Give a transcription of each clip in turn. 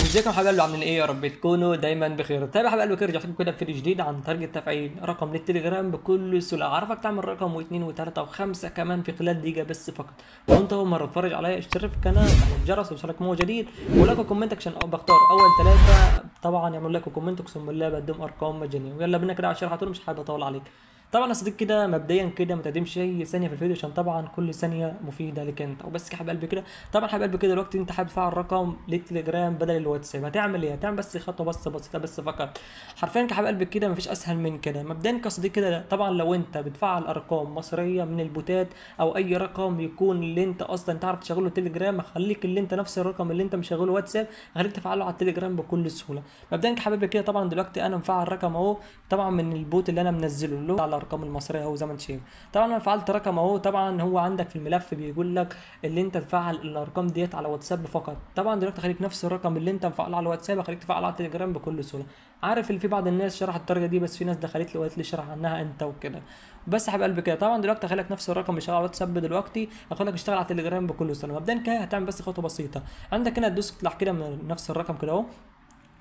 ازيكم يا حبايبي اللي عاملين ايه؟ يا رب تكونوا دايما بخير. طيب يا حبايبي رجعت لكم كده في فيديو جديد عن طريقه تفعيل رقم للتليجرام بكل سهوله. اعرفك تعمل رقم واثنين وثلاثه وخمسه كمان في خلال دقيقه بس فقط. لو انت اول مره تتفرج عليا اشترك في القناه وفعل الجرس ويوصلك مو جديد ولاكوا كومنت عشان بختار اول ثلاثه طبعا يعملوا لكم كومنت. اقسم بالله بقدم ارقام مجانيه. ويلا بينا كده على الشرح على طول، مش حابب اطول عليك. طبعا يا صديقي كده مبدئيا كده ما تقدمش اي ثانيه في الفيديو عشان طبعا كل ثانيه مفيده لك انت وبس. يا حبيب قلبي كده طبعا حبيب قلبي كده دلوقتي انت حابب تفعل رقم للتليجرام بدل الواتساب، هتعمل ايه؟ هتعمل بس خطوه بس بسيطه بس فقط. حرفيا يا حبيب قلبي كده مفيش اسهل من كده. مبدئيا يا صديقي كده طبعا لو انت بتفعل ارقام مصريه من البوتات او اي رقم يكون اللي انت اصلا تعرف تشغله تليجرام، خليك اللي انت نفس الرقم اللي انت مشغله واتساب خليك تفعله على التليجرام بكل سهوله. مبدئيا يا حبيبي كده طبعا دلوقتي انا مفعل رقم اهو طبعا من البوت اللي انا منزله اللي هو على الارقام المصريه اهو زي ما انت شايف. طبعا انا فعلت رقم اهو. طبعا هو عندك في الملف بيقول لك اللي انت تفعل الارقام ديت على واتساب فقط. طبعا دلوقتي خليك نفس الرقم اللي انت مفعله على الواتساب خليك تفعله على التليجرام بكل سهوله. عارف اللي في بعض الناس شرحت الطريقه دي بس في ناس دخلت لي وقالت لي شرح عنها انت وكده. بس يا حبيب قلبي كده طبعا دلوقتي خليك نفس الرقم اللي شغال على الواتساب دلوقتي اخليك اشتغل على التليجرام بكل سهوله. مبدئيا كده هتعمل بس خطوه بسيطه. عندك هنا تدوس تطلع كده من نفس الرقم كده اهو،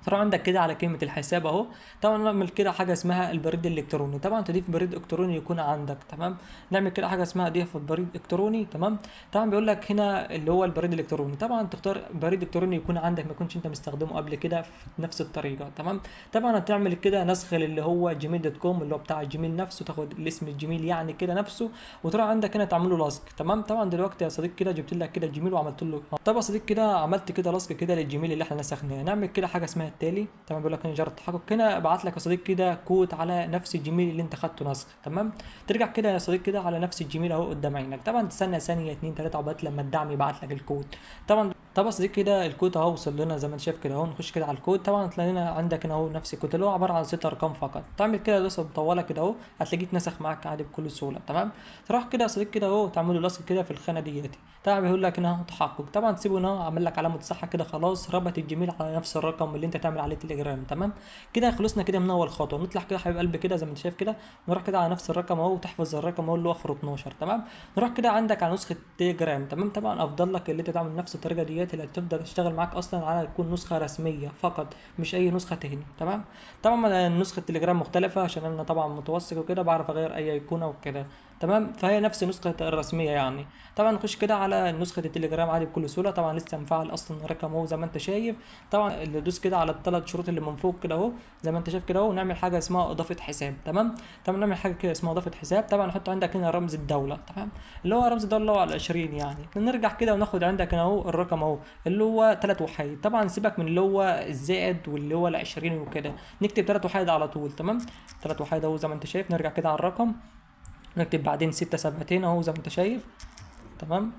تروح عندك كده على كلمة الحساب اهو. طبعا نعمل كده حاجة اسمها البريد الالكتروني. طبعا تضيف بريد الكتروني يكون عندك تمام. نعمل كده حاجة اسمها ضيف بريد الكتروني تمام. طبعا بيقول لك هنا اللي هو البريد الالكتروني، طبعا تختار بريد الكتروني يكون عندك ما يكونش انت مستخدمه قبل كده في نفس الطريقة تمام. طبعا هتعمل كده نسخ اللي هو جيميل دوت كوم اللي هو بتاع الجيميل نفسه، تاخد الاسم الجيميل يعني كده نفسه وتروح عندك هنا تعمل له لاصق تمام. طبعا دلوقتي يا صديقي كده جبت لك كده الجيميل وعملت له طبعا يا صديقي كده عملت كده لاصق كده للجيميل اللي احنا نسخناه. نعمل كده حاجة اسمها التالي تمام. بيقول لك هنا جرى التحقق، هنا ابعت لك يا صديقي كده كود على نفس الجيميل اللي انت خدته نسخ تمام. ترجع كده يا صديقي كده على نفس الجيميل اهو قدام عينك. طبعا تستنى ثانيه اتنين تلاته عقبال لما الدعم يبعت لك الكود. طبعا يا صديقي كده الكود اهو وصل لنا زي ما انت شايف كده اهو. نخش كده على الكود. طبعا تلاقينا عندك هنا اهو نفس الكود اللي هو عباره عن ست ارقام فقط. تعمل كده دوسه مطوله كده اهو هتلاقيه اتنسخ معاك عادي بكل سهوله تمام. تروح كده يا صديقي كده اهو تعمل له لصق كده في الخانه دياتي. طبعا بيقول لك هنا اهو تحقق. طبعا تسيبه هنا اهو عامل لك علامه صح كده خلاص ربط الجيميل على نفس الرقم اللي انت تعمل عليه تليجرام تمام. كده خلصنا كده من اول خطوه. نطلع كده حبيب قلبي كده زي ما انت شايف كده نروح كده على نفس الرقم اهو وتحفظ الرقم اهو اللي هو اخره 12 تمام. نروح كده عندك على نسخه تليجرام تمام. طبعا افضل لك اللي انت تعمل نفس الطريقه ديت اللي هتفضل تشتغل معاك اصلا على تكون نسخه رسميه فقط مش اي نسخه تاني تمام. طبعا نسخه تليجرام مختلفه عشان انا طبعا متوسط وكده بعرف اغير اي ايقونه وكده تمام. فهي نفس نسخه الرسميه يعني. طبعا نخش كده على نسخه التليجرام عادي بكل سهوله. طبعا لسه مفعل اصلا الرقم اهو زي ما انت شايف. طبعا اللي دوس كده على الثلاث شروط اللي من فوق كده اهو زي ما انت شايف كده اهو. ونعمل حاجه اسمها اضافه حساب تمام. طبعا نعمل حاجه كده اسمها اضافه حساب. طبعا نحط عندك هنا رمز الدوله تمام اللي هو رمز الدوله اللي هو على 20 يعني. نرجع كده وناخد عندك هنا اهو الرقم اهو اللي هو 3 وحيد. طبعا سيبك من اللي هو الزائد واللي هو ال 20 وكده، نكتب 3 وحيد على طول تمام. 3 وحيد اهو زي ما انت شايف. نرجع كده على الرقم نكتب بعدين 6 سبعتين اهو زي ما انت شايف تمام.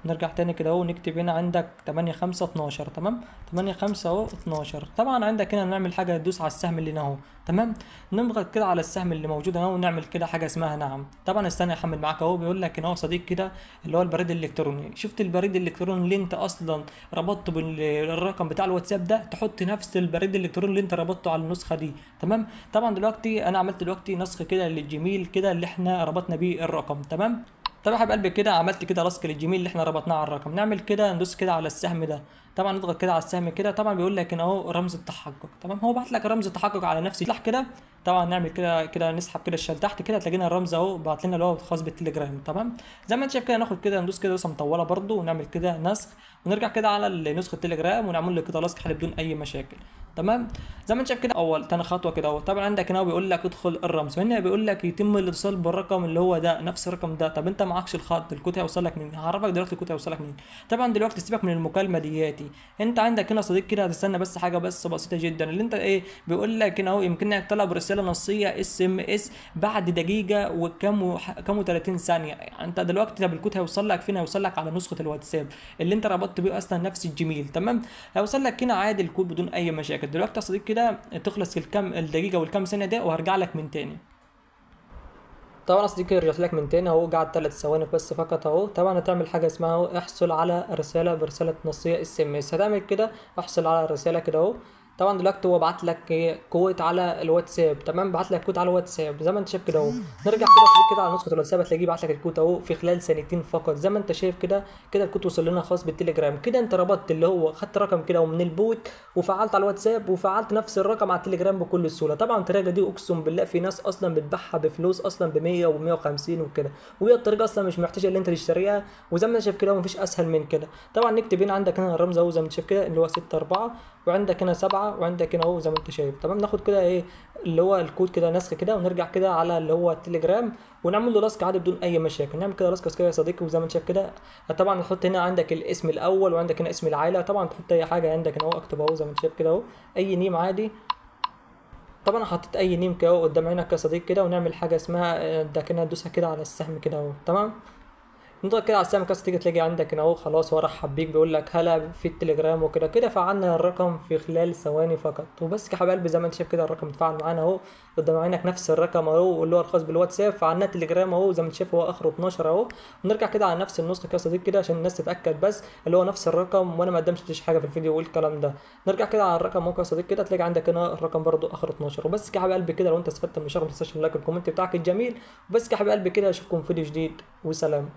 نرجع تاني كده اهو نكتب هنا عندك 8 5 12 تمام. 8 5 اهو 12. طبعا عندك هنا نعمل حاجه ندوس على السهم اللي هنا اهو تمام. نضغط كده على السهم اللي موجود هنا ونعمل كده حاجه اسمها نعم. طبعا استنى احمل معاك اهو. بيقول لك هنا اهو صديق كده اللي هو البريد الالكتروني. شفت البريد الالكتروني اللي انت اصلا ربطته بالرقم بتاع الواتساب ده، تحط نفس البريد الالكتروني اللي انت ربطته على النسخه دي تمام. طبعا دلوقتي انا عملت دلوقتي نسخ كده للجيميل كده اللي احنا ربطنا بيه الرقم تمام. طب يا حبيب قلبي كده عملت كده لصق للجيميل اللي احنا ربطناه على الرقم. نعمل كده ندوس كده على السهم ده. طبعا نضغط كده على السهم كده. طبعا بيقول لك هنا اهو رمز التحقق تمام. هو بعت لك رمز التحقق على نفسي اطلع كده. طبعا نعمل كده كده نسحب كده الشال تحت كده تلاقينا الرمز اهو بعت لنا اللي هو خاص بالتليجرام تمام. زي ما انت شايف كده ناخد كده ندوس كده دوسه مطوله برده ونعمل كده نسخ ونرجع كده على نسخه التليجرام ونعمل له كده لصق حل بدون اي مشاكل تمام. زي ما انت شايف كده اول تاني خطوه كده اهو. طبعا عندك هنا بيقول لك ادخل الرمز. هنا بيقول لك يتم الاتصال بالرقم اللي هو ده نفس الرقم ده. طب انت معكش الخط الكود هيوصل لك منين؟ هعرفك دلوقتي الكود هيوصل لك منين. طبعا دلوقتي سيبك من المكالمه دياتي. انت عندك هنا صديق كده هتستنى بس حاجه بس بسيطه جدا اللي انت ايه بيقول لك هنا اهو يمكنك طلب رساله نصيه اس ام اس بعد دقيقه وكم 30 ثانيه. يعني انت دلوقتي طب الكود هيوصل لك فين؟ هيوصل لك على نسخه الواتساب اللي انت ربطت بيه اصلا نفس الجيميل تمام. هيوصل لك هنا عادي الكود بدون اي مشاكل. دلوقتي يا صديقي كده تخلص الدقيقه والكم ثانيه ده وهرجع لك من تاني. طبعا يا صديقي رجعت لك من تاني اهو قعد 3 ثواني بس فقط اهو. طبعا هتعمل حاجه اسمها اهو احصل على رساله برساله نصيه اس ام اس. هتعمل كده احصل على الرساله كده اهو. طبعا دلوقتي هو بعت لك كود على الواتساب، تمام، بعت لك كود على الواتساب زي ما انت شايف كده اهو. نرجع كده كده على نسخه الواتساب، هتلاقيه بعت لك الكود اهو في خلال ثانيتين فقط زي ما انت شايف كده. كده الكود وصل لنا خاص بالتليجرام. كده انت ربطت اللي هو خدت رقم كده ومن البوت وفعلت على الواتساب وفعلت نفس الرقم على التليجرام بكل سهوله. طبعا الطريقه دي اقسم بالله في ناس اصلا بتبيعها بفلوس اصلا ب 100 و 150 وكده، وهي الطريقه اصلا مش محتاجه ان انت تشتريها. وزي ما انت شايف كده مفيش اسهل من كده. طبعا نكتب هنا عندك هنا الرمز اهو زي ما انت شايف كده اللي هو 6 4، وعندك هنا 7، وعندك هنا اهو زي ما انت شايف، تمام. ناخد كده ايه اللي هو الكود كده نسخ كده، ونرجع كده على اللي هو التليجرام ونعمل له لاسك عادي بدون اي مشاكل. نعمل كده لاسك كده يا صديقي وزي ما انت شايف كده. طبعا نحط هنا عندك الاسم الاول، وعندك هنا اسم العائله. طبعا تحط اي حاجه عندك هنا اهو، اكتب اهو زي ما انت شايف كده اهو اي نيم عادي. طبعا حطيت اي نيم كده اهو قدام عينك يا صديقي كده، ونعمل حاجه اسمها ده كده ندوسها كده على السهم كده اهو، تمام. نضغط كده على السهم كده تيجي تلاقي عندك هنا اهو خلاص هو رحب بيك، بيقول لك هلا في التليجرام وكده. كده فعلنا الرقم في خلال ثواني فقط وبس يا حبايب قلبي. زي ما انت شايف كده الرقم اتفعل معانا اهو قدام عينك، نفس الرقم اهو اللي هو الخاص بالواتساب. فعلنا تليجرام اهو زي ما انت شايف هو اخره 12 اهو. ونرجع كده على نفس النسخه كده يا صديقي كده عشان الناس تتاكد بس اللي هو نفس الرقم، وانا ما قدمتش حاجه في الفيديو والكلام ده. نرجع كده على الرقم اهو يا صديقي كده، تلاقي عندك هنا الرقم برضو اخره 12 وبس كده يا حبايب قلبي كده. لو انت استفدت من الشرح ما تنساش اللايك والكومنت بتاعك الجميل وبس كده يا حبايب قلبي كده. اشوفكم في فيديو جديد وسلام.